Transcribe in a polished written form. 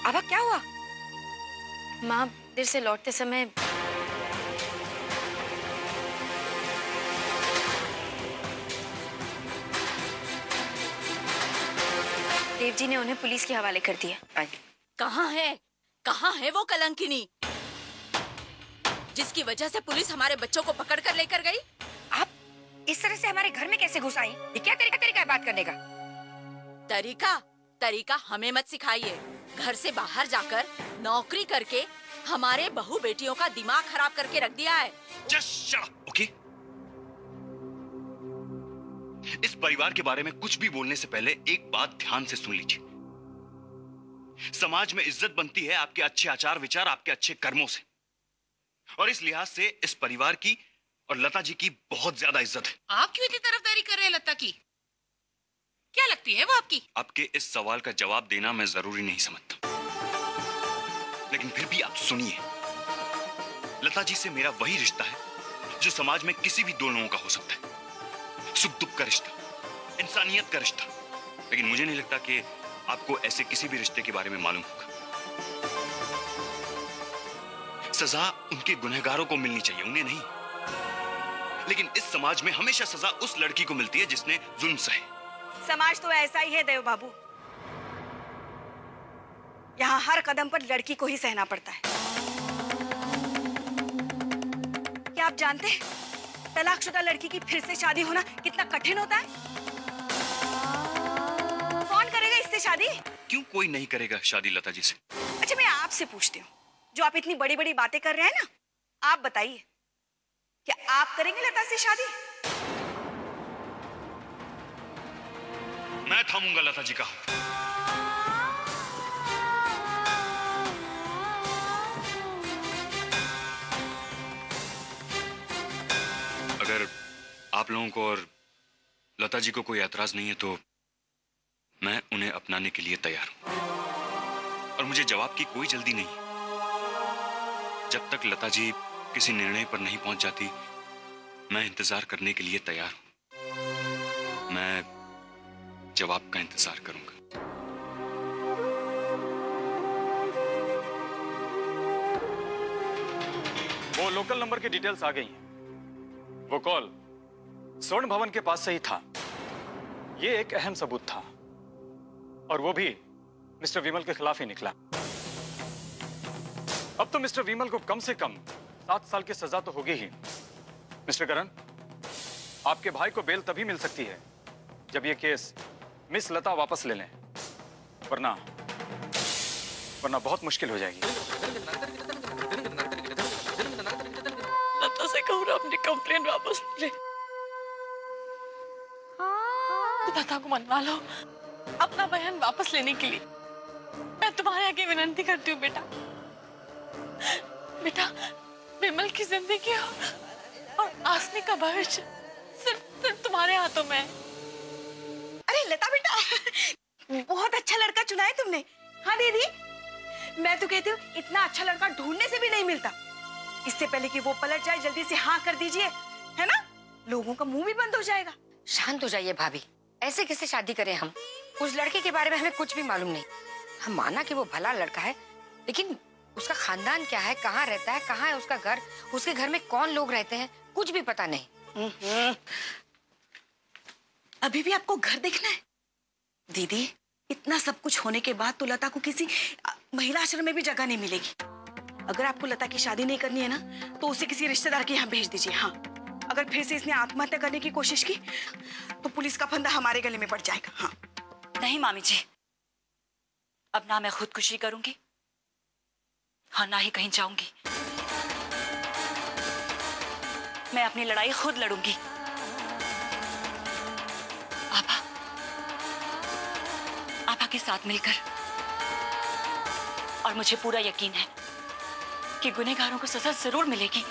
आभा क्या हुआ? माँ देर से लौटते समय देव जी ने उन्हें पुलिस के हवाले कर दिया। कहाँ है वो कलंकिनी जिसकी वजह से पुलिस हमारे बच्चों को पकड़ कर लेकर गई? आप इस तरह से हमारे घर में कैसे घुस आई? ये क्या तरीका है बात करने का? तरीका हमें मत सिखाइए। घर से बाहर जाकर नौकरी करके हमारे बहू बेटियों का दिमाग खराब करके रख दिया है। Just shut up, okay? इस परिवार के बारे में कुछ भी बोलने से पहले एक बात ध्यान से सुन लीजिए। समाज में इज्जत बनती है आपके अच्छे आचार विचार, आपके अच्छे कर्मों से, और इस लिहाज से इस परिवार की और लता जी की बहुत ज्यादा इज्जत है। आप क्यों इतनी तरफदारी कर रहे हैं लता की? क्या लगती है वो आपकी? आपके इस सवाल का जवाब देना मैं जरूरी नहीं समझता, लेकिन फिर भी आप सुनिए। लता जी से मेरा वही रिश्ता है जो समाज में किसी भी दो लोगों का हो सकता है, सुख दुख का रिश्ता, इंसानियत का रिश्ता। लेकिन मुझे नहीं लगता कि आपको ऐसे किसी भी रिश्ते के बारे में मालूम होगा। सजा उनके गुनहगारों को मिलनी चाहिए, उन्हें नहीं। लेकिन इस समाज में हमेशा सजा उस लड़की को मिलती है जिसने जुल्म सहे। समाज तो ऐसा ही है देव बाबू, यहाँ हर कदम पर लड़की को ही सहना पड़ता है। क्या आप जानते हैं तलाकशुदा लड़की की फिर से शादी होना कितना कठिन होता है? कौन करेगा इससे शादी? क्यों कोई नहीं करेगा शादी लता जी से? अच्छा मैं आपसे पूछती हूँ, जो आप इतनी बड़ी बड़ी बातें कर रहे हैं ना, आप बताइए क्या आप करेंगे लता से शादी? मैं थामूंगा लता जी का हाथ। अगर आप लोगों को और लता जी को कोई ऐतराज नहीं है तो मैं उन्हें अपनाने के लिए तैयार हूं, और मुझे जवाब की कोई जल्दी नहीं है। जब तक लता जी किसी निर्णय पर नहीं पहुंच जाती, मैं इंतजार करने के लिए तैयार हूं। मैं जवाब का इंतजार करूंगा। वो लोकल नंबर की डिटेल्स आ गई हैं। वो कॉल स्वर्ण भवन के पास से ही था। ये एक अहम सबूत था, और वो भी मिस्टर विमल के खिलाफ ही निकला। अब तो मिस्टर विमल को कम से कम 7 साल की सजा तो होगी ही। मिस्टर करण, आपके भाई को बेल तभी मिल सकती है जब ये केस मिस लता वापस ले लें, वरना बहुत मुश्किल हो जाएगी। लता से कहूँ अपनी कंप्लेंट वापस ले। लता को मनवा लो अपना बयान वापस लेने के लिए। मैं तुम्हारे आगे विनती करती हूँ बेटा। बेटा, विमल की जिंदगी और आसमी का भविष्य सिर्फ तुम्हारे हाथों में है। अरे लता बेटा, बहुत अच्छा लड़का चुना है तुमने। हाँ दीदी, मैं तो कहती हूँ इतना अच्छा लड़का ढूंढने से भी नहीं मिलता। इससे पहले कि वो पलट जाए जल्दी से हाँ कर दीजिए, है ना? लोगों का मुंह भी बंद हो जाएगा। शांत हो जाइए भाभी, ऐसे कैसे शादी करें हम? उस लड़के के बारे में हमें कुछ भी मालूम नहीं। हम माना कि वो भला लड़का है, लेकिन उसका खानदान क्या है, कहाँ रहता है, कहाँ है उसका घर, उसके घर में कौन लोग रहते हैं, कुछ भी पता नहीं। अभी भी आपको घर देखना है? दीदी, इतना सब कुछ होने के बाद तो लता को किसी महिला आश्रम में भी जगह नहीं मिलेगी। अगर आपको लता की शादी नहीं करनी है ना, तो उसे किसी रिश्तेदार के यहाँ भेज दीजिए। हाँ, अगर फिर से इसने आत्महत्या करने की कोशिश की तो पुलिस का फंदा हमारे गले में पड़ जाएगा। हाँ। नहीं मामी जी, अब ना मैं खुदकुशी करूंगी, हाँ ना ही कहीं जाऊंगी। मैं अपनी लड़ाई खुद लड़ूंगी। आपा के साथ मिलकर, और मुझे पूरा यकीन है कि गुनहगारों को सजा जरूर मिलेगी।